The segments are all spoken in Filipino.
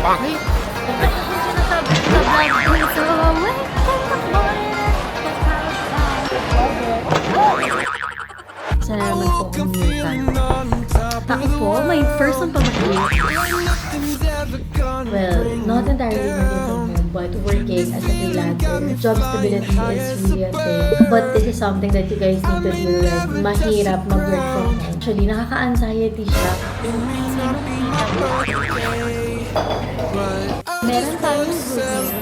Ay, bakit ako sinasabi sa vlog ko? Salamat po kung minsan. Ako po, my first on pag-create. Well, not entirely working from home, but working as a freelancer. Job stability is really a thing. But this is something that you guys need to deal with. Mahirap mag-work from home. Actually, nakaka-anxiety siya. Meron tayong good news.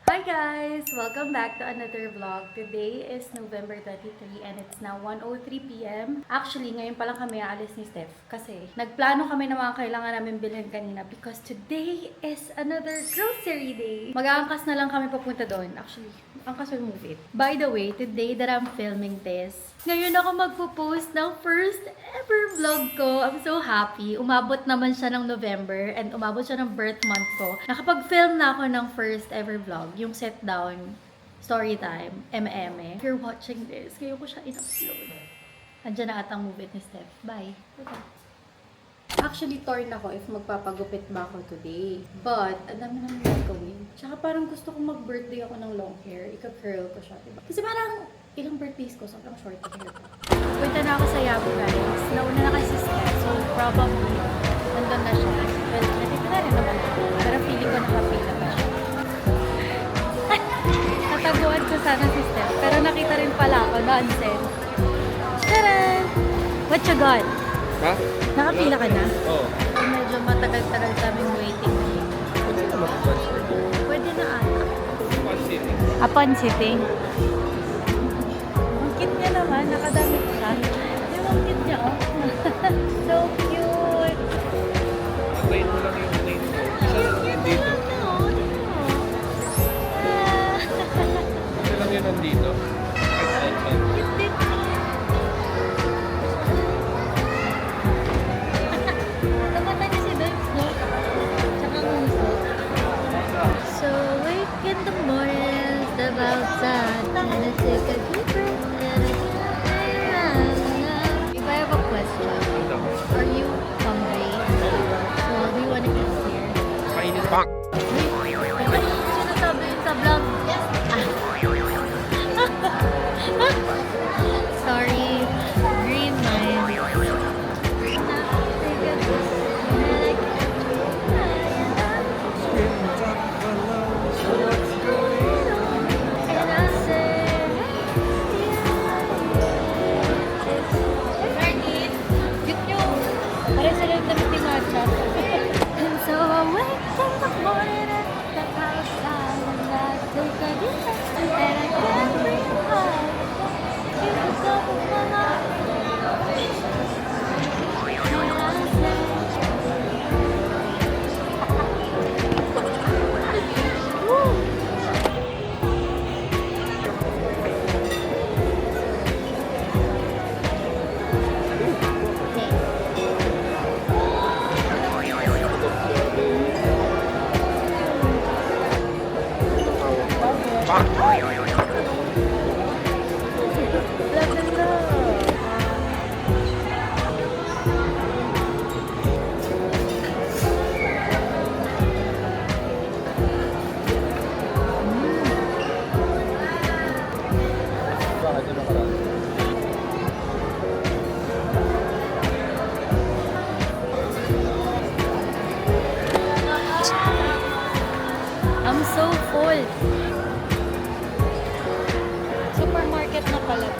Hi guys! Welcome back to another vlog. Today is November 23 and it's now 1:03 p.m. Actually, ngayon pa lang kami aalis ni Steph kasi nagplano kami ng mga kailangan namin bilhin kanina because today is another grocery day. Mag-aangkas na lang kami papunta doon. Actually, angkas will move it. By the way, today that I'm filming this, ngayon ako magpo-post ng first ever vlog ko. I'm so happy. Umabot naman siya ng November and umabot siya ng birth month ko. Nakapag-film na ako ng first ever vlog. Yung set down, story time, If you're watching this, kayo ko siya in-upload. Andiyan na atang move it ni Steph. Bye. Okay. Actually, torn ako if magpapagupit ba ako today. But, ang dami naman gagawin. Tsaka parang gusto kong mag-birthday ako ng long hair. Ika-curl ko siya, diba? Kasi parang ilang birthdays ko, sobrang short hair ko. Punta na ako sa Yabo, guys. Nauna na kasi si Steph. So, probably, nandun na siya. Well, nakita na rin naman ako. Pero feeling ko nakapila pa siya. Nataguan ko sana si Steph. Pero nakita rin pala ako. Nonsense. Taran! What you got? Ha? Nakapila ka na? Oo. Medyo matagal-tagal kaming waiting. Pwede na mag-transfer. Pwede na ata. Upon sitting. Upon sitting. Ang cute niya naman. Nakadamit siya. Yung ang cute niya, oh. So cute. Antayin mo lang yung lane mo. Isa lang yun dito. Isa lang yun nandito. Outside. About that, and I take a deep breath and if I have a question, are you hungry? Well, do you want to eat here? Mainit pa. Sinasabi yun sa vlog? Yes. Sorry, green mind. So I wake in the morning and step outside and I take a deep breath and I can't breathe hard. It's the top of my heart. I'm so full. Supermarket na pala.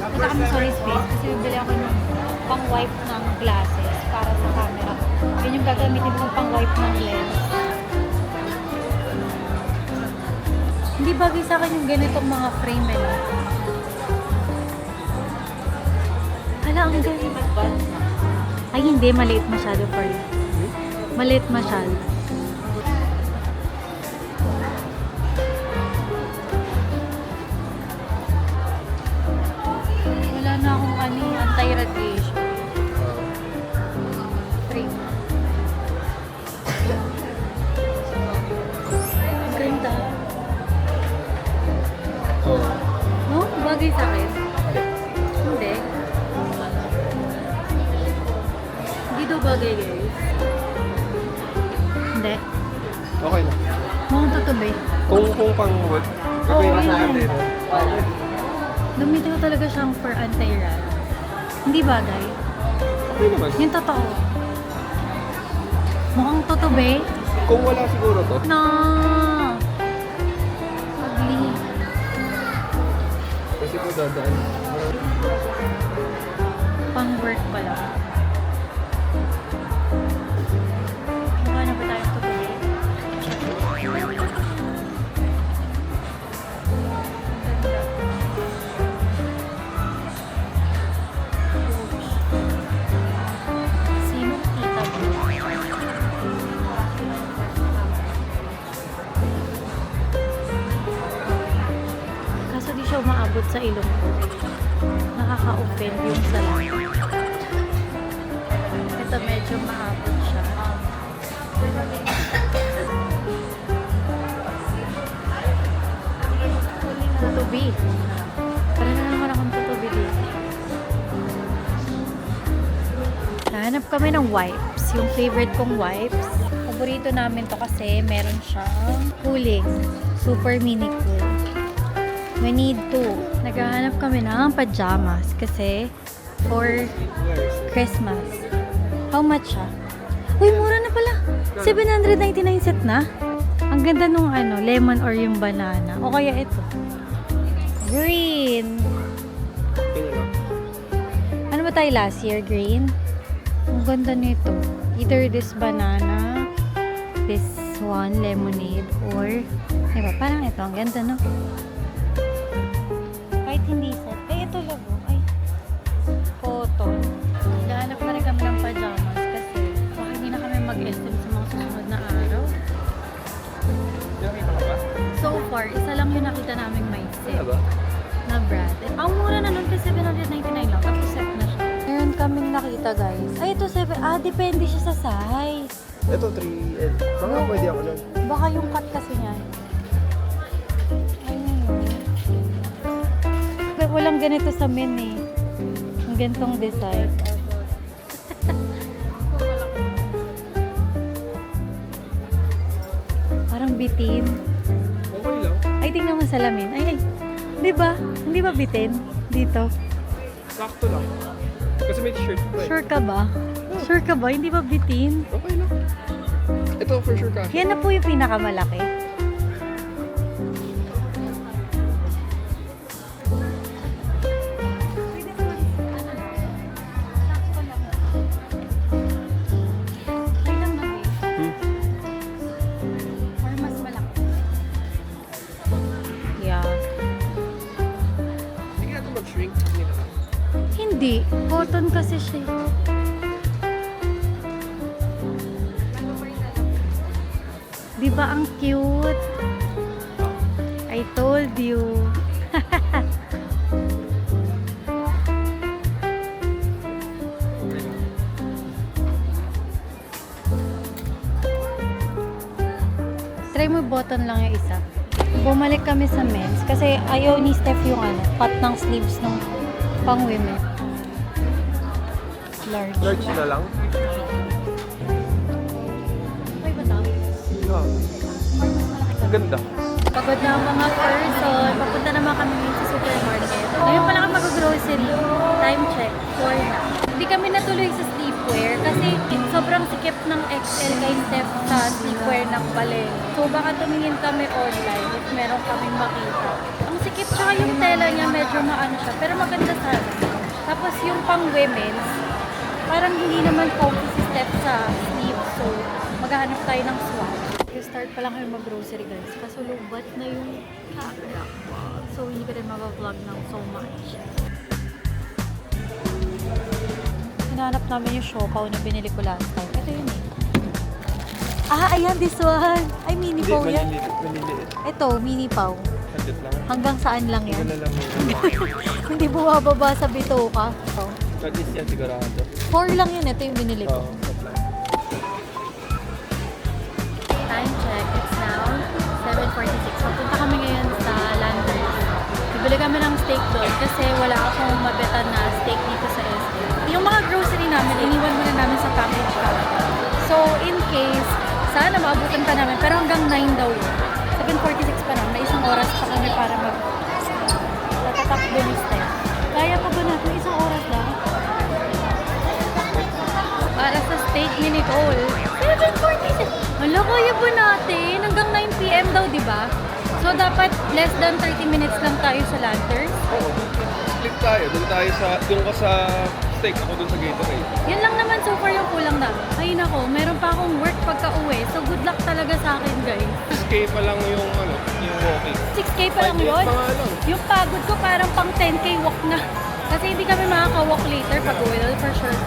Punta kami sa space kasi bibili ako ng pang-wipe ng glasses para sa camera. Yun yung gagamitin kong pang-wipe ng lens. Hindi bagay sa akin yung ganitong mga frame eh. Hala, ang ganda. Ay, hindi. Maliit masyado for you. Maliit masyado. Wala na akong anti-radiation. Frame. Ang ganda. No? Bagay sa akin. Hindi. bagay guys. Hindi. Okay lang. Mukhang tutubi. Kung pang wood, gagawin Oo, na sa yun. atin. Dumito talaga siyang for anti-rat. Hindi bagay. Okay naman. Yung totoo. Mukhang tutubi. Kung wala siguro to. No! Ugly. Kasi kung dadaan. Pang work pala. Mukha na ba tayo tutubi? Sino tita mo? Kaso di siya umaabot sa ilong ko. Nakaka-offend yung salat. Ito medyo maabot siya. Tutubi. Parang na naman akong tutubi dito. Hanap kami ng wipes. Yung favorite kong wipes. Paborito namin to kasi meron siyang cooling. Super mini cool. We need two. Naghahanap kami ng pajamas kasi for Christmas. How much siya? Uy, mura na pala. 799 set na. Ang ganda nung ano, lemon or yung banana. O kaya ito. Green. Okay na lang. Ano ba tayo last year? Green? Ang ganda nito. Either this banana, this one, lemonade, or diba, parang ito. Ang ganda, no? Kahit hindi set. Ay, ito logo. Ay, cotton. Naghahanap na rin kami ng pajamas kasi baka hindi na kami mag-estim sa mga susunod na araw. Nakita ka ba? So far, isa lang yung nakita naming may Ano set ba? na brand. Ang mura na nun kasi 799 lang. Tapos set na siya. Meron kaming nakita guys. Ay, ito 7. Ah, depende siya sa size. Ito 3L. Baka Oo. pwede ako nun. Baka yung cut kasi niya. Walang ganito sa men eh. Ang gantong design. Parang bitin. Okay lang. Ay, tingnan mo sa salamin. Ay, ay. Di ba? Hindi ba bitin? Dito. Sakto lang. Kasi may t-shirt pa eh. Sure ka ba? Sure ka ba? Hindi ba bitin? Okay lang. Ito for sure ka. Yan na po yung pinakamalaki. Ay lang na eh. Or mas malaki. Yeah. Hindi nga ito mag-shrink. Hindi na. Hindi. Cotton kasi siya. eh. Di ba ang cute? I told you. Try mo button lang yung isa. Bumalik kami sa men's kasi ayaw ni Steph yung ano, cut ng sleeves ng pang women. Large. Large na lang? Ay, ba tao? Yeah. Ang ganda. Pagod na ang mga person. Papunta naman kami ngayon sa supermarket. Ngayon pala kami mag-grocery. Time check. 4 na. Hindi kami natuloy sa sleepwear kasi sobrang sikip ng XL kay Steph sa sleepwear ng Balen. So baka tumingin kami online if meron kaming makita. Ang sikip tsaka yung tela niya medyo maano siya. Pero maganda sana. Tapos yung pang women's, parang hindi naman focus si Steph sa sleeve. So maghahanap tayo ng swatch. Start pa lang kayo mag-grocery guys. Kaso lubat na yung camera ko. So hindi ka rin mag-vlog ng so much. Hinanap namin yung siopaw na binili ko last time. Ito yun eh. Ah, ayan, this one. Ay, mini paw yan. Maliliit. Ito, mini paw. Hagit lang. Hanggang saan lang yan? Wala lang yun. Hindi bumababa sa bitoka. Ito. Hagit yan sigurado. 4 lang yun. Ito yung binili ko. Oo. Time check. It's now 7:46. Papunta kami ngayon sa Landers. Bibili kami ng steak doon kasi wala akong mabetan na steak dito sa SD. yung mga grocery namin, iniwan muna namin sa package ka. So, in case, sana maabutan pa namin, pero hanggang 9 daw yun. 7:46 pa naman, may isang oras pa kami para tatatakbo ni Steph. Kaya pa ba natin isang oras lang? Para sa steak ni Nicole. 7:46! Hala, kaya ba natin? Hanggang 9 PM daw, di ba? So, dapat less than 30 minutes lang tayo sa Lanterns. Oo. Split tayo. Doon ka sa steak. Ako doon sa Gatorade. Yun lang naman so far yung kulang namin. Ay nako, meron pa akong work pagka uwi. So, good luck talaga sa akin, guys. 6K pa lang yung walking. 6K pa lang 5 minutes yun. pa nga lang. Yung pagod ko parang pang 10K walk na. Kasi hindi kami makaka-walk later pag uwi. Well, for sure,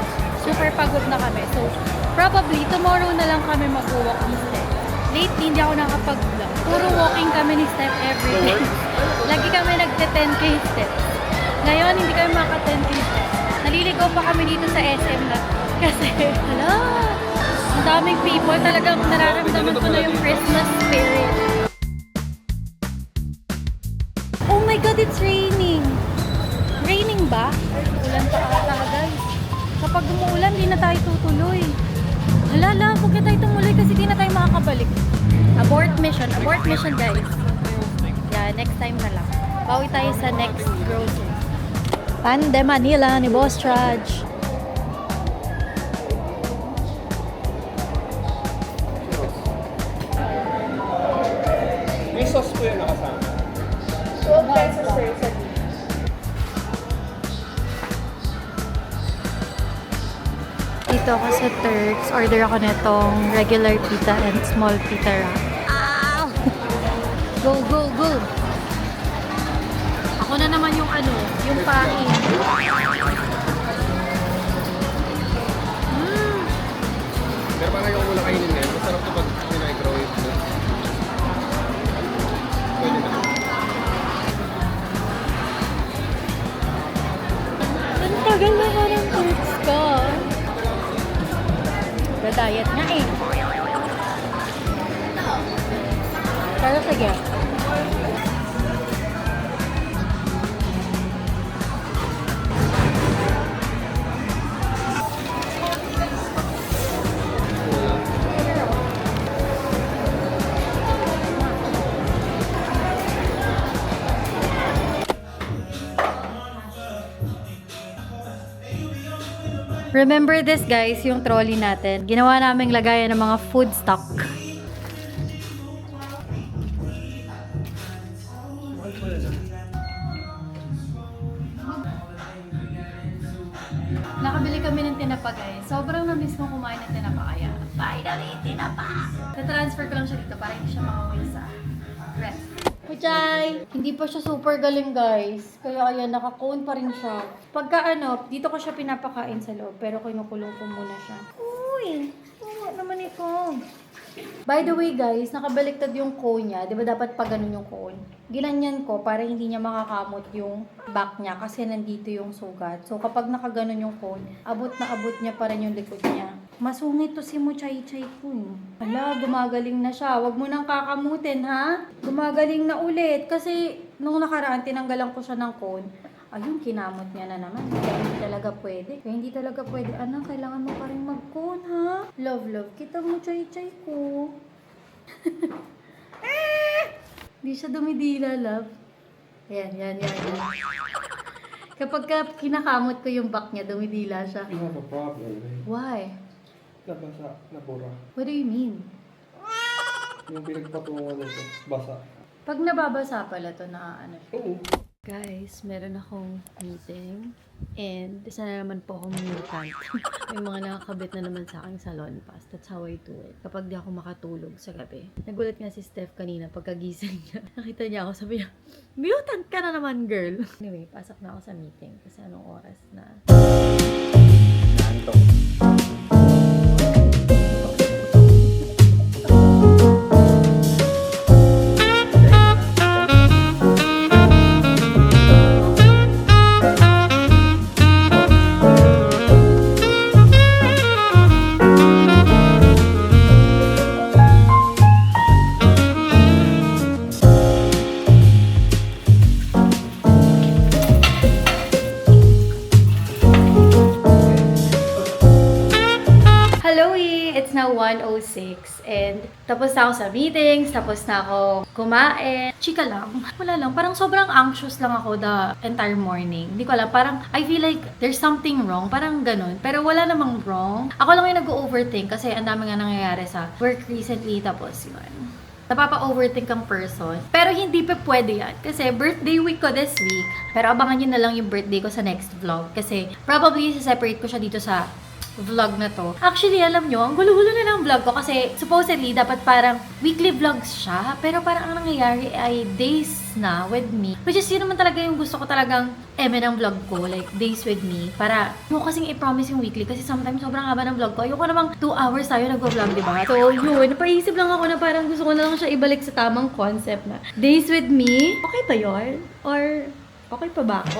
super pagod na kami. So, probably tomorrow na lang kami mag-walk ni Steph. Lately, hindi ako nakapag-vlog. Puro walking kami ni Steph every day. Lagi kami nagte-10K steps. Ngayon, hindi kami maka-10K steps. Naliligaw pa kami dito sa SM na. Kasi, hala, ang daming people. Talagang nararamdaman ko na yung Christmas spirit. Oh my God, it's raining! Raining ba? Ulan pa ata, guys. Kapag umuulan, di na tayo tutuloy. Hala, huwag na tayo tumuloy kasi di na tayo makakabalik. Abort mission, guys. Yeah, next time na lang. Bawi tayo sa next grocery. Pan de Manila ni Boss Raj. May sauce po yan nakasama. 12 pesos sir sa Dito ako sa Turks. Order ako nitong regular pita and small pita wrap. Ow! Go, go, go! Ako na naman yung yung pain. Pero parang yung muna kainin na yan. Masarap ito pag microwave mo. Pwede na. Ang tagal na ka ng Turks ka. Diet nga eh. Pero sige. Remember this guys, yung trolley natin. Ginawa naming lagayan ng mga food stock. Nakabili kami ng tinapa guys. Sobrang na-miss kong kumain ng tinapa kaya. Finally, tinapa! Na-transfer ko lang siya dito para hindi siya makawin sa rest. Kuchay! Hindi pa siya super galing guys. Kaya ayan, naka-cone pa rin siya. Pagka dito ko siya pinapakain sa loob. Pero kinukulong ko muna siya. Uy! Oo naman ito. By the way guys, nakabaliktad yung cone niya. Di ba dapat pa ganun yung cone? Ginanyan ko para hindi niya makakamot yung back niya kasi nandito yung sugat. So kapag nakaganon yung cone, abot na abot niya pa rin yung likod niya. Masungit to si Muchay-chay ko. Hala, gumagaling na siya. Huwag mo nang kakamutin, ha? Gumagaling na ulit. Kasi nung nakaraan, tinanggalan ko siya ng cone. Ayun, kinamot niya na naman. Kaya hindi talaga pwede. Kaya hindi talaga pwede. Anak, kailangan mo pa rin mag-cone, ha? Love, kita mo, chay-chay ko. Hindi siya dumidila, love. Yan. Kapag kinakamot ko yung back niya, dumidila siya. You have a problem. Why? Nabasa, nabura. What do you mean? Yung pinagpatungan nito, basa. Pag nababasa pala to na siya. Oo. Guys, meron akong meeting and isa na naman po akong mutant. May mga nakakabit na naman sa aking salon pass. That's how I do it. Kapag di ako makatulog sa gabi. Nagulat nga si Steph kanina pagkagising niya. Nakita niya ako, sabi niya, mutant ka na naman, girl. Anyway, pasok na ako sa meeting kasi anong oras na. Nantok. 1:06 and tapos na ako sa meetings, tapos na ako kumain. Chika lang. Wala lang. Parang sobrang anxious lang ako the entire morning. Hindi ko alam. Parang I feel like there's something wrong. Parang ganun. Pero wala namang wrong. Ako lang yung nag-overthink kasi ang dami nga nangyayari sa work recently. Tapos yun. Napapa-overthink ang person. Pero hindi pa pwede yan. Kasi birthday week ko this week. Pero abangan nyo na lang yung birthday ko sa next vlog. Kasi probably separate ko siya dito sa vlog na to. Actually, alam nyo, ang gulo-gulo na ng vlog ko kasi supposedly dapat parang weekly vlogs siya. Pero parang ang nangyayari ay days na with me. Which is yun naman talaga yung gusto ko talagang ng vlog ko. Like, days with me. Para yung kasing i-promise yung weekly. Kasi sometimes sobrang haba ng vlog ko. Ayoko namang 2 hours tayo nag-vlog, diba? So, yun. Napaisip lang ako na parang gusto ko na lang siya ibalik sa tamang concept na days with me. Okay ba yun? Or okay pa ba ako?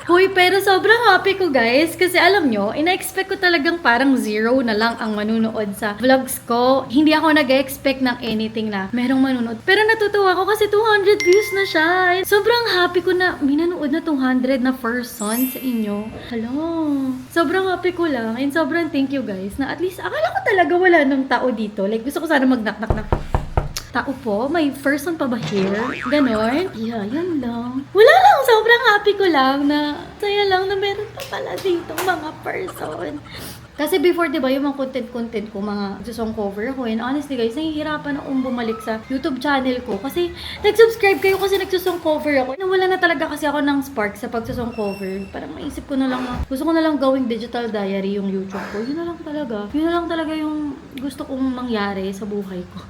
Hoy, pero sobrang happy ko, guys. Kasi alam nyo, ina-expect ko talagang parang 0 na lang ang manunood sa vlogs ko. Hindi ako nag-expect ng anything na merong manunood. Pero natutuwa ako kasi 200 views na siya. Sobrang happy ko na may nanood na 200 na person sa inyo. Hello. Sobrang happy ko lang. And sobrang thank you, guys. Na at least, akala ko talaga wala ng tao dito. Like, gusto ko sana mag-knock-knock-knock. Tao po? May person pa ba here? Ganon? Yeah, yun lang. Wala lang. Sobrang happy ko lang na saya lang na meron pa pala dito mga person. Kasi before, diba, yung mga content ko, mga song cover ko. And honestly, guys, nahihirapan akong bumalik sa YouTube channel ko. Kasi nag-subscribe kayo kasi nagsusong cover ako. Nawala na talaga kasi ako ng spark sa pagsusong cover. Parang maisip ko na lang, gusto ko na lang gawing digital diary yung YouTube ko. Yun na lang talaga. Yun na lang talaga yung gusto kong mangyari sa buhay ko.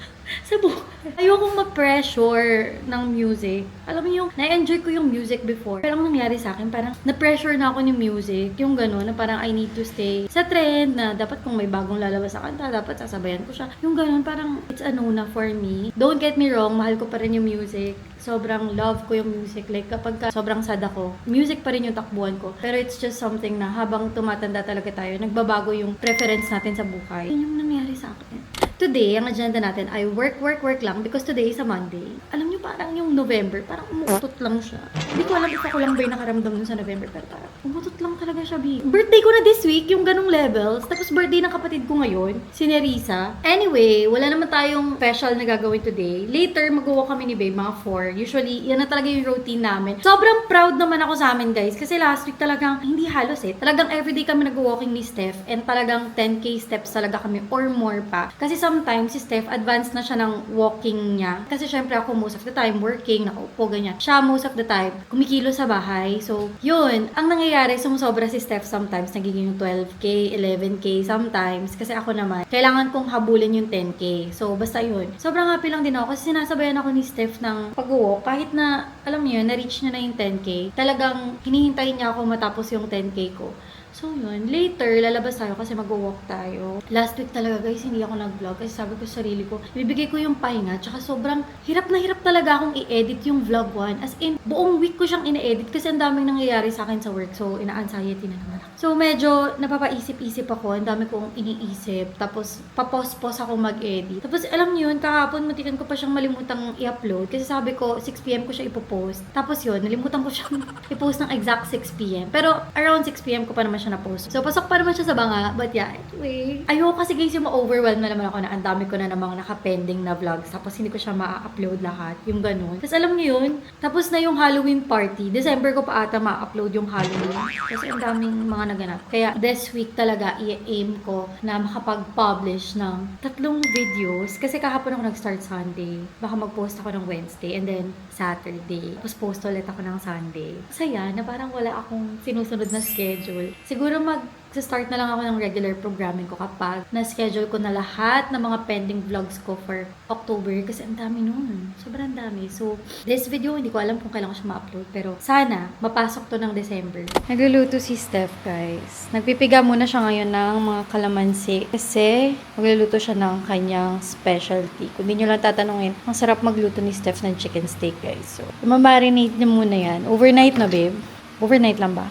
Sa buhay. Ayokong ma-pressure ng music. Alam mo yung, na-enjoy ko yung music before. Pero ang nangyari sa akin, parang na-pressure na ako ng music. Yung gano'n, na parang I need to stay sa trend, na dapat kung may bagong lalabas sa kanta, dapat sasabayan ko siya. Yung gano'n, parang it's a no na for me. Don't get me wrong, mahal ko pa rin yung music. Sobrang love ko yung music. Like, kapag sobrang sad ako, music pa rin yung takbuhan ko. Pero it's just something na habang tumatanda talaga tayo, nagbabago yung preference natin sa buhay. Yun yung nangyari sa akin. Today, ang agenda natin ay work lang because today is a Monday. Alam niyo, parang yung November, parang umutot lang siya. Hindi ko alam if ako lang ba yung nakaramdam nun sa November, pero parang umutot lang talaga siya, B. Birthday ko na this week, yung ganong levels. Tapos birthday ng kapatid ko ngayon, si Nerissa. Anyway, wala naman tayong special na gagawin today. Later, mag-walk kami ni Babe, mga 4. Usually, yan na talaga yung routine namin. Sobrang proud naman ako sa amin, guys. Kasi last week talagang, hindi halos talagang everyday kami nag-walking ni Steph. And talagang 10K steps talaga kami or more pa. Kasi sometimes, si Steph, advanced na siya ng walking niya. Kasi syempre ako most of the time working, nakaupo, ganyan. Siya most of the time, kumikilo sa bahay. So, yun. Ang nangyayari, sumusobra si Steph sometimes, nagiging 12K, 11K sometimes. Kasi ako naman, kailangan kong habulin yung 10K. So, basta yun. Sobrang happy lang din ako kasi sinasabayan ako ni Steph ng pag-walk. Kahit na, alam niyo yun, na-reach niya na yung 10K. Talagang, hinihintay niya ako matapos yung 10K ko. So yun, later, lalabas tayo kasi mag-walk tayo. Last week talaga guys, hindi ako nag-vlog kasi sabi ko sa sarili ko, ibibigay ko yung pahinga, tsaka sobrang hirap na hirap talaga akong i-edit yung vlog 1. As in, buong week ko siyang ine-edit kasi ang daming nangyayari sa akin sa work. So, ina-anxiety na naman ako. So, medyo napapaisip-isip ako, ang dami kong iniisip. Tapos, papos-pos ako mag-edit. Tapos, alam niyo yun, kahapon, matikan ko pa siyang malimutang i-upload kasi sabi ko, 6pm ko siya ipopost. Tapos yun, nalimutan ko siyang i-post ng exact 6pm. Pero, around 6pm ko pa naman siya na-post. So, pasok pa naman siya sa banga. But yeah, anyway. Ayoko kasi guys yung ma-overwhelm na naman ako na ang dami ko na namang naka-pending na vlogs. Tapos hindi ko siya ma-upload lahat. Yung ganun. Tapos alam niyo yun, tapos na yung Halloween party. December ko pa ata ma-upload yung Halloween. Kasi ang daming mga naganap. Kaya this week talaga i-aim ko na makapag-publish ng 3 videos. Kasi kahapon ako nag-start Sunday. Baka mag-post ako ng Wednesday and then Saturday. Tapos post ulit ako ng Sunday. Masaya na parang wala akong sinusunod na schedule. Siguro mag-start na lang ako ng regular programming ko kapag na-schedule ko na lahat ng mga pending vlogs ko for October kasi ang dami nun. Sobrang dami. So, this video, hindi ko alam kung kailan ko siya ma-upload pero sana mapasok to ng December. Nagluluto si Steph, guys. Nagpipiga muna siya ngayon ng mga kalamansi kasi magluluto siya ng kanyang specialty. Kung di nyo lang tatanungin, ang sarap magluto ni Steph ng chicken steak, guys. So, mamarinate niya muna yan. Overnight na, babe. Overnight lang ba?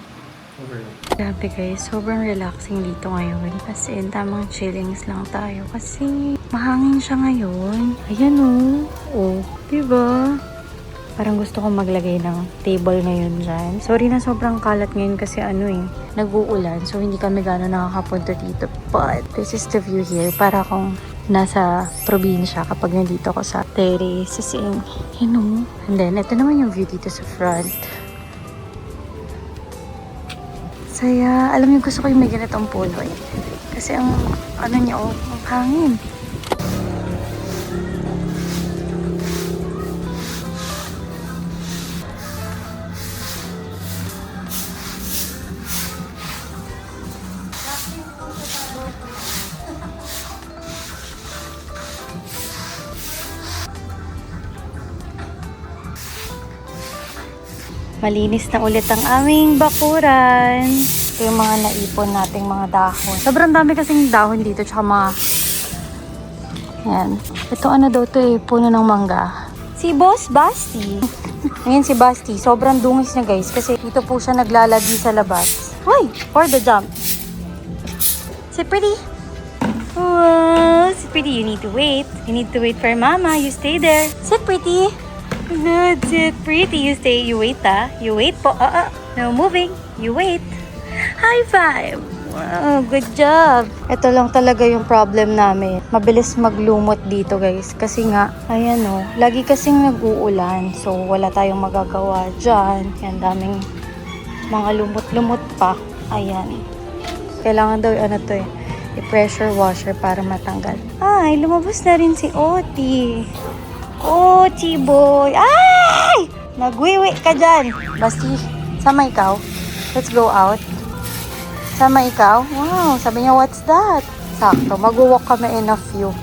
Grabe guys, sobrang relaxing dito ngayon. As in, tamang chillings lang tayo. Kasi, mahangin siya ngayon. Ayan o. Oh, diba? Parang gusto kong maglagay ng table ngayon dyan. Sorry na sobrang kalat ngayon kasi nag-uulan. So, hindi kami gano'n nakakapunta dito. But, this is the view here. Para akong nasa probinsya kapag nandito ako sa terraces. You know? And then, ito naman yung view dito sa front. Saya. Alam niyo, gusto ko yung may ganitong puno eh. Kasi ang, ano niya, ang hangin. Malinis na ulit ang aming bakuran. Ito yung mga naipon nating mga dahon. Sobrang dami kasing dahon dito, tsaka mga... Yan. Ito ano daw to eh, puno ng mangga. Si Boss Basti. Ayan si Basti. Sobrang dungis na guys, kasi dito po siya naglalagi sa labas. Uy! For the jump. Si Pretty. Oh, si Pretty, you need to wait. You need to wait for Mama. You stay there. Si Pretty. That's it. Pretty. You stay. You wait, ah. You wait po. No moving. You wait. High five. Wow, good job. Ito lang talaga yung problem namin. Mabilis maglumot dito, guys. Kasi nga, ayan o. Lagi kasing nag-uulan. So, wala tayong magagawa dyan. Yan, daming mga lumot-lumot pa. Ayan. Kailangan daw ano to eh. I-pressure washer para matanggal. Ay, lumabas na rin si Oti. Oti boy. Ay! Nagwiwi ka dyan. Basti, sama ikaw. Let's go out. Sama ikaw? Wow, sabi niya, what's that? Sakto, mag-walk kami in a few.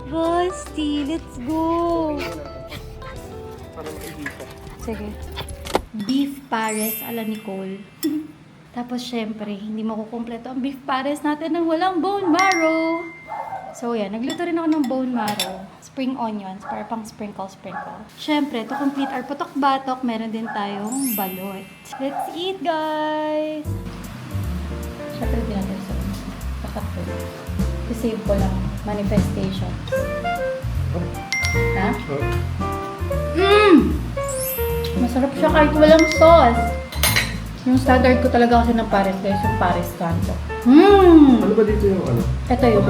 Basti, let's go. Sige. Beef pares ala Nicole. Tapos syempre, hindi makukumpleto ang beef pares natin ng walang bone marrow. So yan, nagluto rin ako ng bone marrow. Spring onions, para pang sprinkle. Syempre, to complete our putok-batok, meron din tayong balot. Let's eat, guys! Syempre, din natin sa pakatlo. I-save ko lang. Manifestation. Ha? Masarap siya kahit walang sauce. Yung standard ko talaga kasi ng pares, guys, yung pares kanto. Ano ba dito yung ano? Ito yung...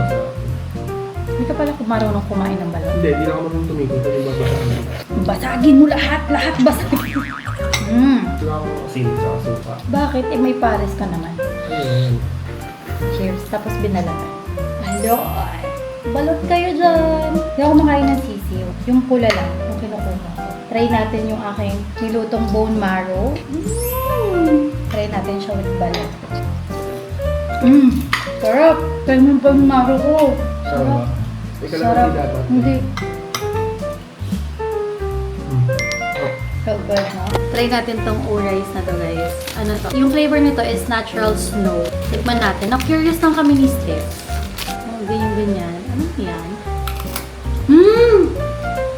Hindi ka pala marunong kumain ng balot. Hindi ako marunong tumigil. Ito yung babasaan. Basagin mo lahat basagin. Wala ako asin sa suka. Bakit? Eh, may pares ka naman. Ayun. Cheers. Tapos binalatan. Aloy! Balot kayo dyan! Hindi ako makain ng sisiw. Yung pula lang, yung kinukuha ko. Try natin yung aking nilutong bone marrow. Try natin siya with balot. Sarap! Try mo yung bone marrow ko. Sarap ba? Ikaw lang Sarap. hindi dapat. Hindi. So good, no? Try natin tong rice na to, guys. Ano to? Yung flavor nito is natural snow. Tikman natin. Na-curious lang kami ni Steph. Oh, ganyan. Ano yan?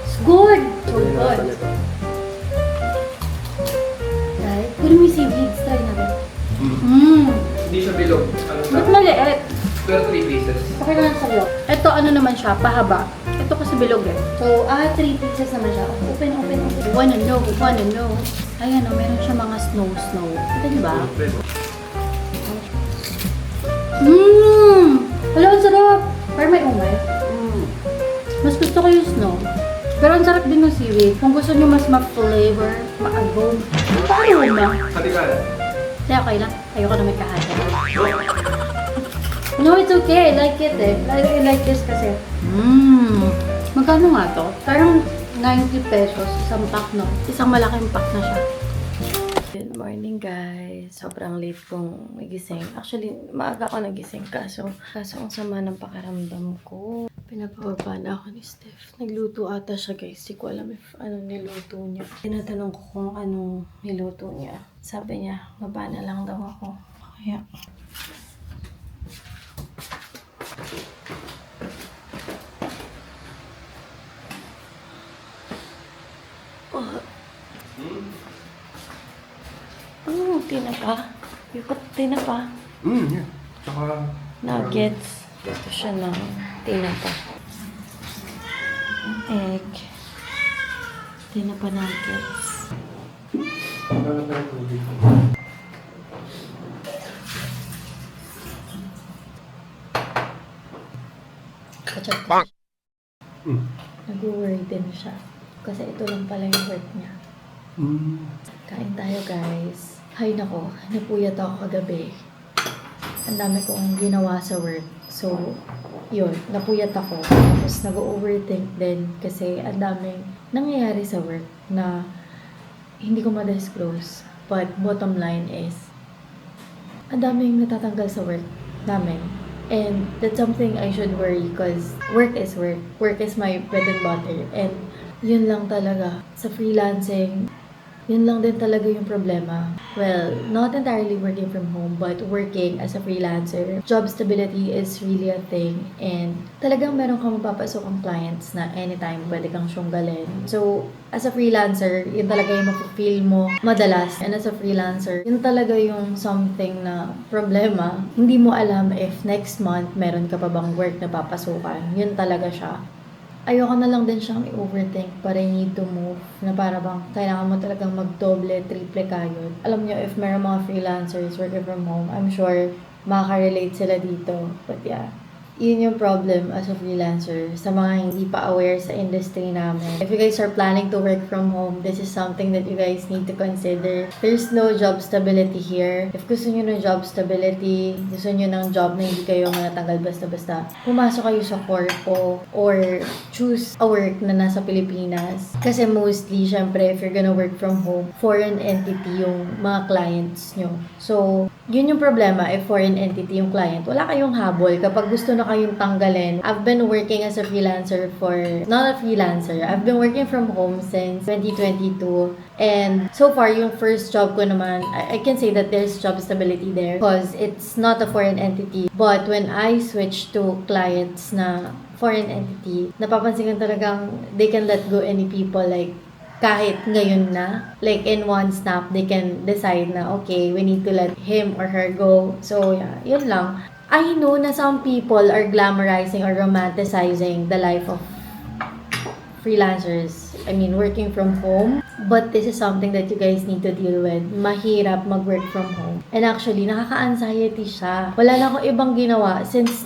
It's good! So good. Right? Kunin mo yung seaweeds. Try natin. Hindi siya bilog. Ano Ba't maliit? Pero 3 pieces. Okay lang sa loob. Ito, ano naman siya? Pahaba. Ito kasi bilog eh. So, 3 pieces naman siya. Open. Wanna know. Ayan o, meron siya mga snow. Ito niyo ba? Wala, ang sarap. Pero may umay. Mas gusto ko yung snow. Pero ang sarap din ng seaweed. Kung gusto niyo mas ma-flavor, ma-agom. Paano ba? Pati ka. Kaya okay lang. Ayoko na may kahati. No, it's okay. I like it eh. I like this kasi. Magkano nga to? Parang 90 pesos. Isang pack, no? Isang malaking pack na siya. Good morning, guys. Sobrang late kong nagising. Actually, maaga ako nagising. Kaso ang sama ng pakiramdam ko. Pinapababa na ako ni Steph. Nagluto ata siya, guys. Hindi ko alam if ano niluto niya. Tinatanong ko kung ano niluto niya. Sabi niya, baba na lang daw ako. Kaya... tinapa. Yung tinapa. Yeah. Tsaka... Nuggets. Gusto siya ng tinapa. Egg. Tinapa nuggets. Kachat. Nag-worry din siya. Kasi ito lang pala yung work niya. Kain tayo, guys. Hay nako, napuyat ako kagabi. Ang dami kong ginawa sa work. So, yun, napuyat ako. Tapos nag-overthink din kasi ang daming nangyayari sa work na hindi ko ma-disclose. But bottom line is, ang daming natatanggal sa work namin. And that's something I should worry because work is work. Work is my bread and butter. And yun lang talaga. Sa freelancing, yun lang din talaga yung problema. Well, not entirely working from home, but working as a freelancer. Job stability is really a thing. And talagang meron kang mapapasok clients na anytime pwede kang syunggalin. So, as a freelancer, yun talaga yung mapifeel mo madalas. And as a freelancer, yun talaga yung something na problema. Hindi mo alam if next month meron ka pa bang work na papasukan. Yun talaga siya. Ayoko na lang din siyang i-overthink but I need to move na para bang kailangan mo talagang magdoble, triple kayod. Alam niyo, if meron mga freelancers working from home, I'm sure makaka-relate sila dito. But yeah, yun yung problem as a freelancer sa mga hindi pa aware sa industry namin. If you guys are planning to work from home, this is something that you guys need to consider. There's no job stability here. If gusto nyo ng job stability, gusto nyo ng job na hindi kayo manatanggal basta-basta, pumasok kayo sa corpo or choose a work na nasa Pilipinas. Kasi mostly, syempre, if you're gonna work from home, foreign entity yung mga clients nyo. So, yun yung problema if foreign entity yung client. Wala kayong habol kapag gusto na kayong tanggalin. I've been working as a freelancer not a freelancer. I've been working from home since 2022. And so far, yung first job ko naman, I can say that there's job stability there because it's not a foreign entity. But when I switched to clients na foreign entity, napapansin ko talagang they can let go any people like kahit ngayon na, like in one snap, they can decide na, okay, we need to let him or her go. So, yeah, yun lang. I know na some people are glamorizing or romanticizing the life of freelancers. I mean, working from home. But this is something that you guys need to deal with. Mahirap mag-work from home. And actually, nakaka-anxiety siya. Wala na akong ibang ginawa since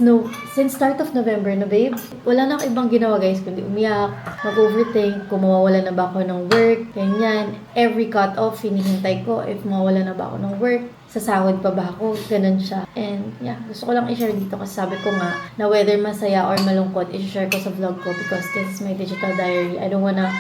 start of November na, babe. Wala na akong ibang ginawa, guys, kundi umiyak, mag-overthink, kung mawawala na ba ako ng work, ganyan. Every cut-off, hinihintay ko if mawawala na ba ako ng work. Sasahod pa ba ako? Ganun siya. And yeah, gusto ko lang i-share dito kasi sabi ko nga na whether masaya or malungkot, i-share ko sa vlog ko because this is my digital diary. I don't wanna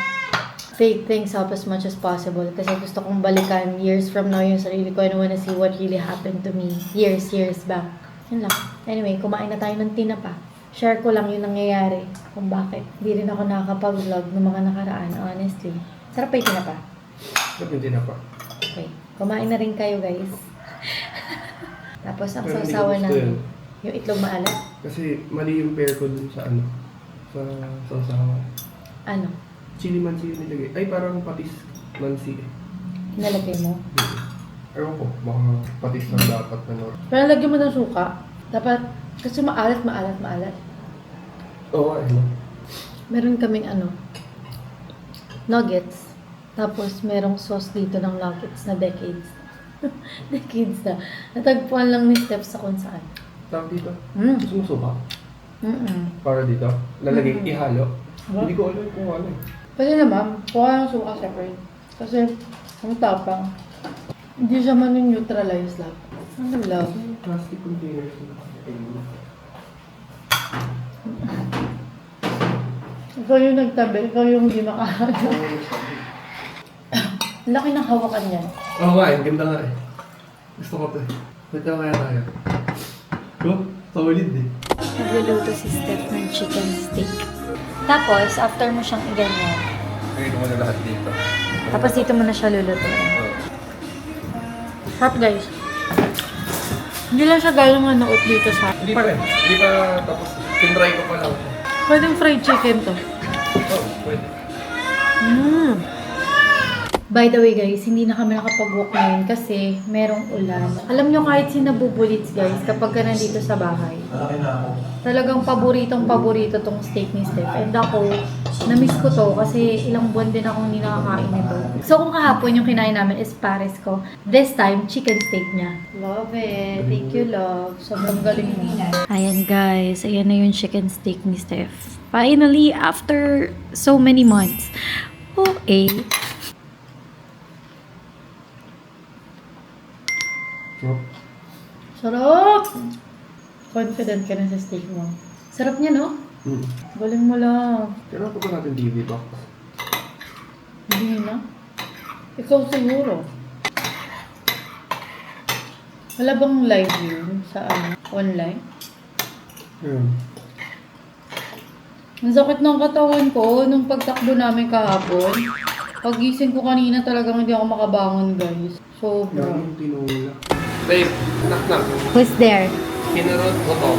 fake things up as much as possible kasi gusto kong balikan years from now yung sarili ko. I don't wanna see what really happened to me years back. Yun lang. Anyway, kumain na tayo ng tinapa. Share ko lang yung nangyayari kung bakit. Hindi rin ako nakakapag-vlog ng mga nakaraan, honestly. Sarap pa yung tinapa. Sarap yung tinapa. Okay. Kumain na rin kayo, guys. Tapos ang Pero hindi sausawan ko gusto namin. yun. Yung itlog maalat. Kasi mali yung pair ko dun sa sa sausawan. Ano? Chili mansi yung nilagay. Ay, parang patis mansi. Nalagay mo? Ewan ko, baka patis lang dapat na. Pero lagyan mo ng suka. Dapat, kasi maalat. Oo, ano. Meron kaming nuggets. Tapos merong sauce dito ng nuggets na decades. Decades na. Natagpuan lang ni Steph sa kung saan. Tawag dito. Mm. Sumusuka. Mm-mm. Para dito. Lalagay, ihalo. Aba? Hindi ko alam kung ano eh. Pwede naman, kuha ng suka separate. Kasi, ang tapang. Hindi siya man-neutralize lang. Ano lang? Plastic containers. Ikaw yung nagtabi, ikaw yung hindi makahanap. Laki ng hawakan niyan. Oo nga, ang ganda nga eh. Gusto ko to eh. Pwede kaya tayo. Oh, solid eh. Nagluluto si Steph ng chicken steak. Tapos, after mo siyang iganyan, Ngayon mo na lahat dito. tapos dito mo na siya lulutuin. Sarap, guys. Hindi lang siya galing manuot dito sa... Hindi pa rin. Hindi pa tapos. Tinry ko pa lang. Pwedeng fried chicken to. Oo, pwede. By the way guys, hindi na kami nakapag-walk ngayon kasi merong ulan. Alam nyo kahit sinabubulits guys, kapag ka nandito sa bahay, talagang paboritong-paborito tong steak ni Steph. And ako, na-miss ko to kasi ilang buwan din akong hindi nakakain nito. So kung kahapon yung kinain namin is pares ko, this time, chicken steak niya. Love it. Thank you, love. Sobrang galing niya. Ayan guys, ayan na yung chicken steak ni Steph. Finally, after so many months. Okay. Sarap! Confident ka na sa steak mo. Sarap niya, no? Galing mo lang. Kailangan pa ba natin TV box? Hindi na. Ikaw siguro. Wala bang live yun sa online? Ayun. Ang sakit ng katawan ko nung pagtakbo namin kahapon. Pagising ko kanina talagang hindi ako makabangon, guys. Sobra. Yung tinula. Babe, knock. Who's there? Kinarot ko to.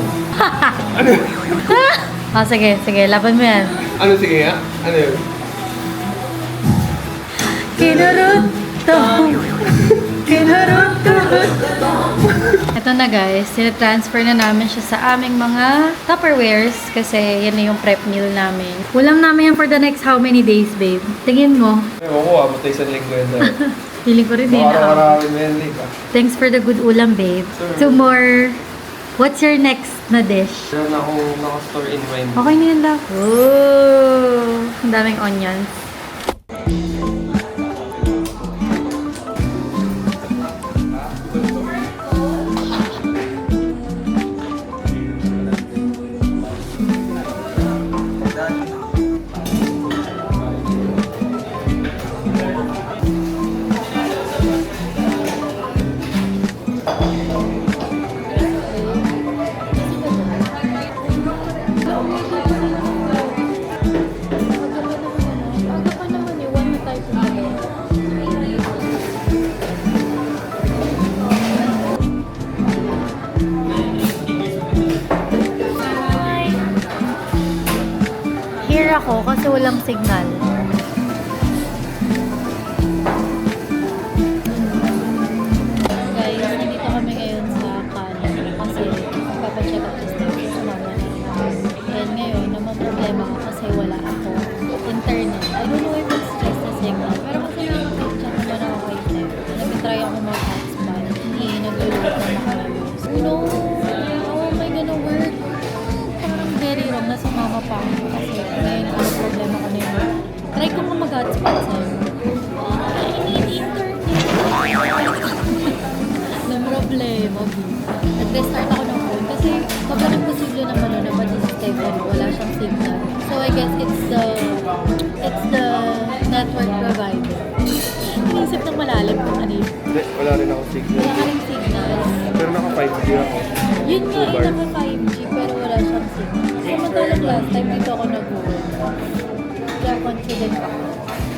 Sige. Laban mo yan. Ano sige nga? Ano yun? Kinaruto. Ito na guys, sinatransfer na namin siya sa aming mga Tupperwares kasi yan na yung prep meal namin. Ulam namin yan for the next how many days, babe? Tingin mo. Ewan ko matay sa linggo yun dahil. Feeling ko rin din na. Araw-arawin mo yan, Lika. Thanks for the good ulam, babe. Two more. What's your next na dish? Meron akong naka-store in wine. Okay na yun lang. Oh, ang daming onions. Here ako kasi walang signal. Guys, nandito kami ngayon sa kanan kasi magpapacheck up sa Steph sa mama namin. And ngayon, naman problema ko kasi wala ako internet. I don't know if it's just a signal. Pero kasi nakapag-chat naman ako kay Steph. Nag-try ako mag-hotspot. Hindi nag-load na makalabos. No! How am I gonna work? Parang very wrong na sumama pa ako kasi ngayon ang problema ko na yun. Try ko nga mag-hotspot sa'yo. I need internet. Na problema. Nag-restart ako ng phone kasi kapag imposible naman na pati sa Stephen, wala siyang signal. So I guess it's the network provider. Inisip ng malalim kung ano yun. Hindi, wala rin ako signal. Wala ka rin signal. Pero naka 5G ako. Yun nga, naka 5G pero wala siyang signal. Samantalang last time dito ako nag-work. Kaya confident ako.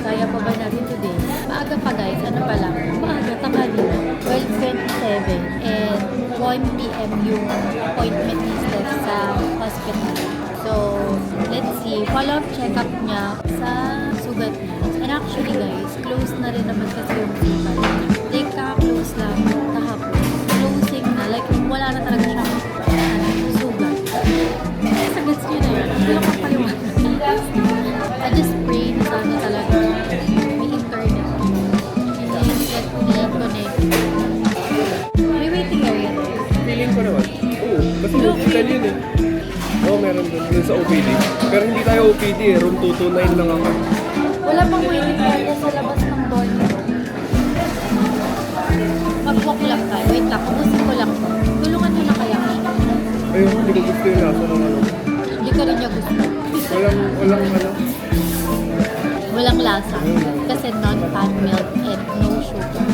Kaya pa ba natin today? Maaga pa guys, ano pa lang? Maaga, tanghali na. 12:27 and 1 p.m. yung appointment ni Steph sa hospital. So, let's see. Follow-up check-up niya sa sugat niya. And actually guys, close na rin naman kasi yung sugat. Like, kaka-close lang kahapon. Closing na. Like, wala na talaga siyang sugat. Sa gets nyo na yun. Hindi lang kapaliwanag. I just pray na sana talaga may internet. And then, get connect. May waiting area. Feeling ko naman. Oo, kasi hospital yun eh. Oo, meron dun sa OPD. Pero hindi tayo OPD eh. Room 229 lang ako. Wala pang waiting area sa labas ng dorm. Mag-walk lang tayo. Wait lang, ubusin ko lang to. Tulungan nyo na kaya. Ayun, hindi ko gusto yung lasa ng ano. Hindi ka rin niya gusto. Walang ano. Walang lasa. Kasi non-fat milk and no sugar.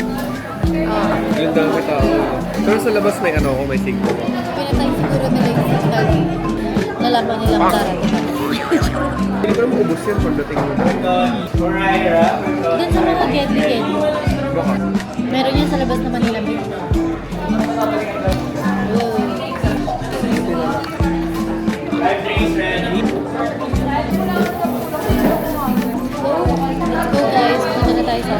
Yun daw kita ako. Pero sa labas may ano ako, may signal. Pinatay siguro nila yung signal. Nalaman nilang darating. Hindi ko naman ubos yan pagdating mo. Diyan sa mga get-get. Baka. Meron yan sa labas naman nila. Wow. Let's go guys. Punta na tayo sa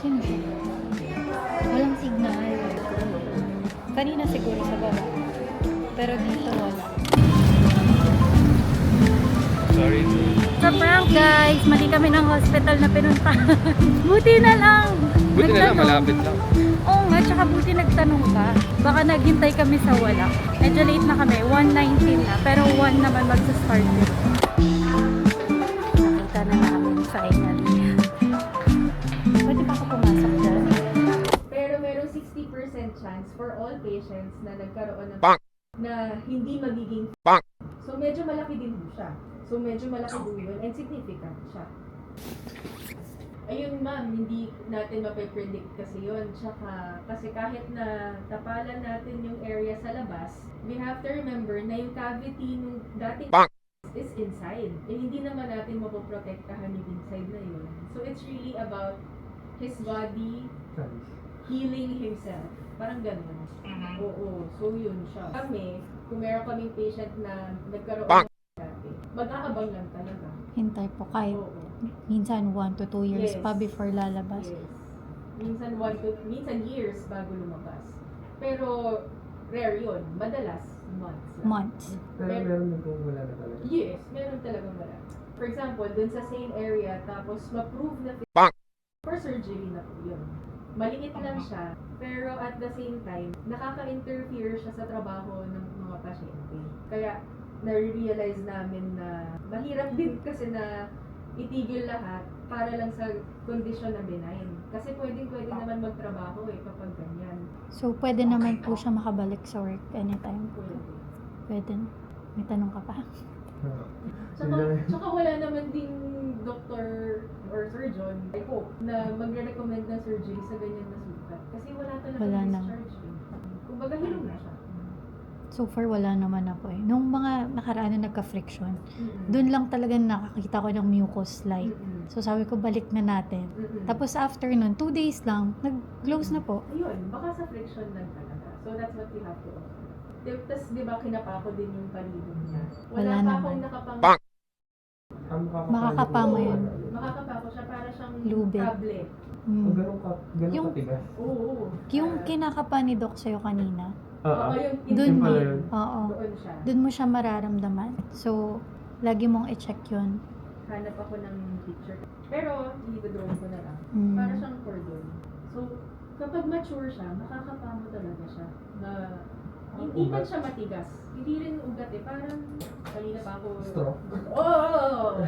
Sino siya? Walang signal. Kanina siguro sa baba. Pero dito wala. Sorry. Sa prank guys, mali kami ng hospital na pinuntahan. Buti na lang. Buti na lang, Nagtanong. malapit lang. Oo nga, tsaka buti nagtanong ka. Baka naghintay kami sa wala. Medyo late na kami, 1:19 na. Pero 1 naman magsa-start din. Nakita na namin finally. Pwede ba ako pumasok dyan? Pero merong 60% chance for all patients na nagkaroon ng na hindi magiging So medyo malaki din po siya. So medyo malaki din yun and significant siya. Ayun ma'am, hindi natin mape-predict kasi yun. Tsaka, kasi kahit na tapalan natin yung area sa labas, we have to remember na yung cavity nung dating is inside. Eh hindi naman natin mapoprotektahan yung inside na yun. So it's really about his body healing himself. Parang gano'n. Oo, so yun siya. Kami, kung meron kaming patient na nagkaroon ng dati, mag-aabang lang talaga. Hintay po kahit Oo. minsan 1 to 2 years Yes. pa before lalabas. Yes. Minsan years bago lumabas. Pero rare yun. Madalas, months lang. Months. Pero meron din kung wala na talaga. Yes, meron talagang wala. For example, dun sa same area, tapos ma-prove na for surgery na po yun. Maliit lang siya, pero at the same time, nakaka-interfere siya sa trabaho ng mga pasyente. Kaya, na-realize namin na mahirap din kasi na itigil lahat para lang sa kondisyon na benign. Kasi pwede naman magtrabaho kapag ganyan. So, pwede naman po siya makabalik sa work anytime. Pwede. Pwede. May tanong ka pa? Tsaka wala naman ding doctor or surgeon, I hope, na magre-recommend ng surgery sa ganyan na sukat. Kasi wala talaga Wala discharge. Kumbaga hilom na siya. So far, wala naman ako eh. Nung mga nakaraan na nagka-friction, dun lang talaga nakakita ko ng mucus like. So sabi ko, balik na natin. Tapos after nun, 2 days lang, nag-close na po. Ayun, baka sa friction lang talaga. So that's what we have to offer. Tapos di ba kinapa ko din yung palibog niya. Wala Wala pa naman. akong nakapang... Makakapa mo yun. Makakapa ko siya para siyang Lube. tablet. Mm. Ganun Yung- katigas. Oo. Yung kinakapa ni Doc sa'yo kanina, Oo, yung dun pala mo, yun. oo, doon siya. dun mo siya mararamdaman. So, lagi mong i-check yun. Hanap ako ng picture. Pero, i-drawing ko na lang. Mm. Para siyang cordon. So, kapag mature siya, makakapa mo talaga siya. Na, hindi man siya matigas. Hindi rin ugat eh. Parang, kanina pa ako... Straw? Oo!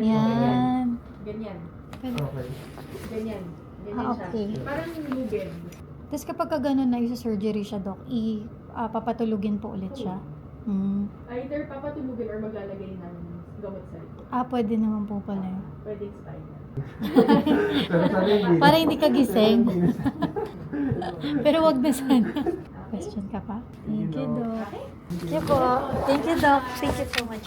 Yan. Ganyan. Okay. Ganyan. Ganyan Ah, siya. okay. Parang lubid. Tapos kapag ka ganun na isa-surgery siya, Doc, papatulugin po ulit siya. Mm. Either papatulugin or maglalagay ng gamot sa likod. Pwede naman po pala yun. Pwede spinal. Para hindi ka gising. Pero wag na sana. Question ka pa? Thank you, Doc. Thank you po. Thank you, Doc. Thank you so much.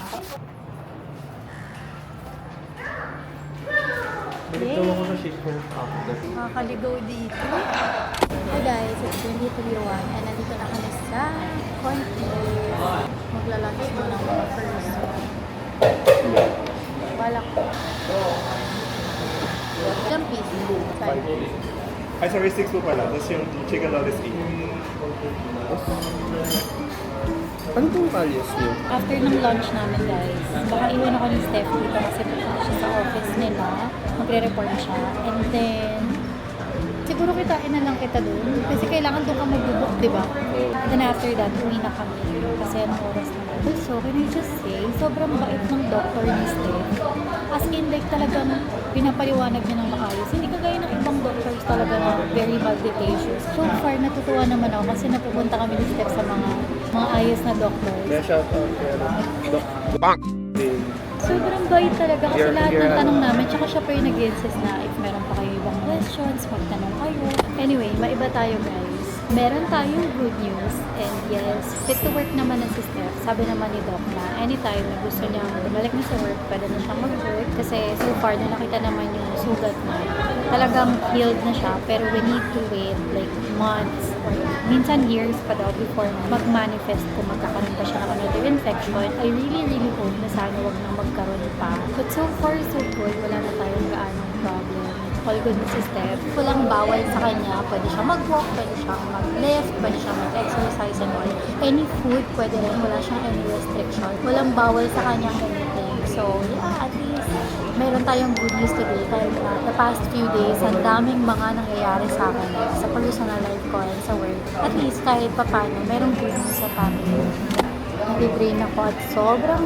Balik daw ako sa shake hands after. Makakaligaw dito. Hi guys, it's 23:01 and nandito na kami sa cornflakes. Maglalunch mo ng mga first. Balak ko. Ilang piece? 5. Ay, sorry, 6 po pala. Tapos yung chicken lotus 8. Ano pong values niyo? After ng lunch namin guys, baka iwan ako ni Steph dito kasi pupunta siya sa office nila. Magre-report siya. And then, siguro kitain na lang kita doon. Kasi kailangan doon ka mag-book, di ba? And then after that, uwi na kami. Kasi anong oras na. Also, can I just say, sobrang bait ng doctor ni Steph. As in, like talagang pinapaliwanag niya ng maayos. Hindi kagaya ng ibang doctors talaga na very multi-patients. So far, natutuwa naman ako kasi napupunta kami ni Steph sa mga ayos na doctors. Kaya shoutout kaya Doc. Din. Sobrang bait talaga kasi You're- lahat ng you're- tanong namin, tsaka siya pa yung nag-insist na if meron pa kayo ibang questions, magtanong kayo. Anyway, maiba tayo guys. Meron tayong good news and yes, fit to work naman na si Steph. Sabi naman ni Doc na anytime na gusto niyang bumalik na sa work, pwede na siyang mag-work kasi so far na nakita naman yung sugat niya. Talagang healed na siya pero we need to wait like months or minsan years pa daw before mag-manifest kung magkakaroon pa siya ng another infection. I really hope na sana wag nang magkaroon pa. But so far so good, wala na tayong gaanong problem. all good na si Steph. Walang bawal sa kanya. Pwede siya mag-walk, pwede siya mag-lift, pwede siya mag-exercise and all. Any food, pwede rin. Wala siyang any restriction. Walang bawal sa kanya anything. So, yeah, at least meron tayong good news today. Kahit the past few days, ang daming mga nangyayari sa akin sa personal life ko and sa work. At least kahit papano, merong good news sa family. Nag-drain ako at sobrang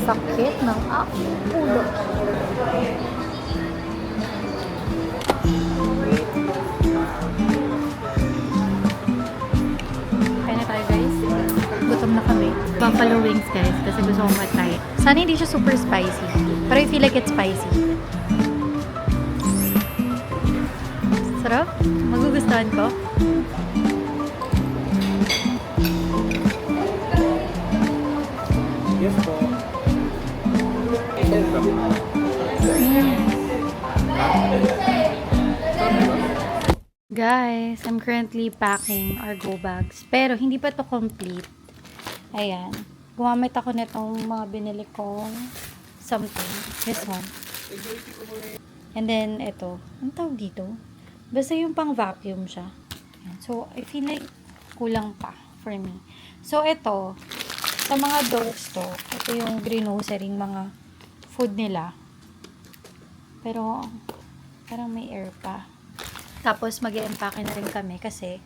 sakit ng aking ulo. Kaya na tayo guys. Gutom na kami. Buffalo wings guys kasi gusto kong matry. Sana hindi siya super spicy. Pero I feel like it's spicy. Sarap. Magugustuhan ko. Yes po. Guys, I'm currently packing our go bags. Pero hindi pa to complete. Ayan. Gumamit ako nitong mga binili kong something. This one. And then, ito. Ang tawag dito? Basta yung pang vacuum siya. Ayan. So, I feel like kulang pa for me. So, ito. Sa mga dogs to, ito yung grocery, mga food nila. Pero, parang may air pa. Tapos, mag-i-empake na rin kami kasi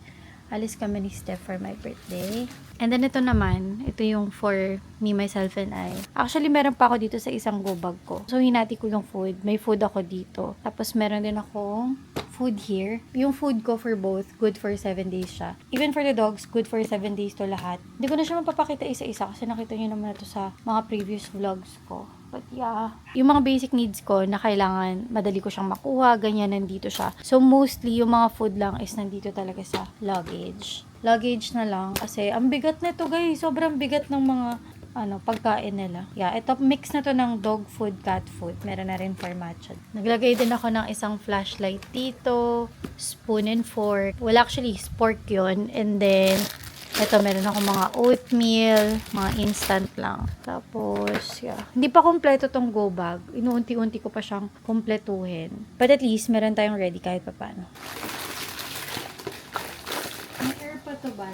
alis kami ni Steph for my birthday. And then, ito naman, ito yung for me, myself, and I. Actually, meron pa ako dito sa isang go bag ko. So, hinati ko yung food. May food ako dito. Tapos, meron din akong food here. Yung food ko for both, good for 7 days siya. Even for the dogs, good for 7 days to lahat. Hindi ko na siya mapapakita isa-isa kasi nakita nyo naman ito sa mga previous vlogs ko. But yeah, yung mga basic needs ko na kailangan madali ko siyang makuha, ganyan, nandito siya. So mostly, yung mga food lang is nandito talaga sa luggage. Luggage na lang kasi ang bigat nito guys. Sobrang bigat ng mga pagkain nila. Yeah, ito mix na to ng dog food, cat food. Meron na rin for matcha. Naglagay din ako ng isang flashlight dito, spoon and fork. Well, actually, spork yun. And then, ito, meron ako mga oatmeal, mga instant lang. Tapos, yeah. Hindi pa kompleto tong go bag. Inuunti-unti ko pa siyang kompletuhin. But at least, meron tayong ready kahit pa paano. May air pa to ba?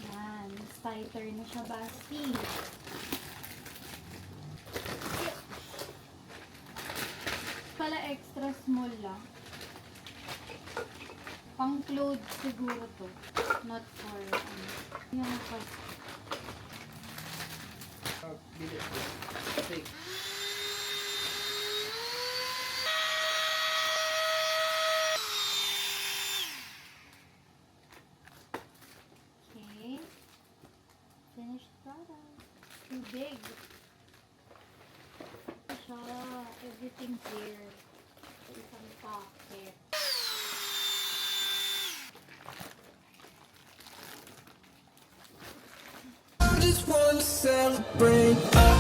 Yan. Tighter na siya, Basti. Pala extra small lang. Pang clothes siguro to. Not for yung first. Okay. Finished product. Too big. Everything here. Sa isang pocket. I just wanna celebrate.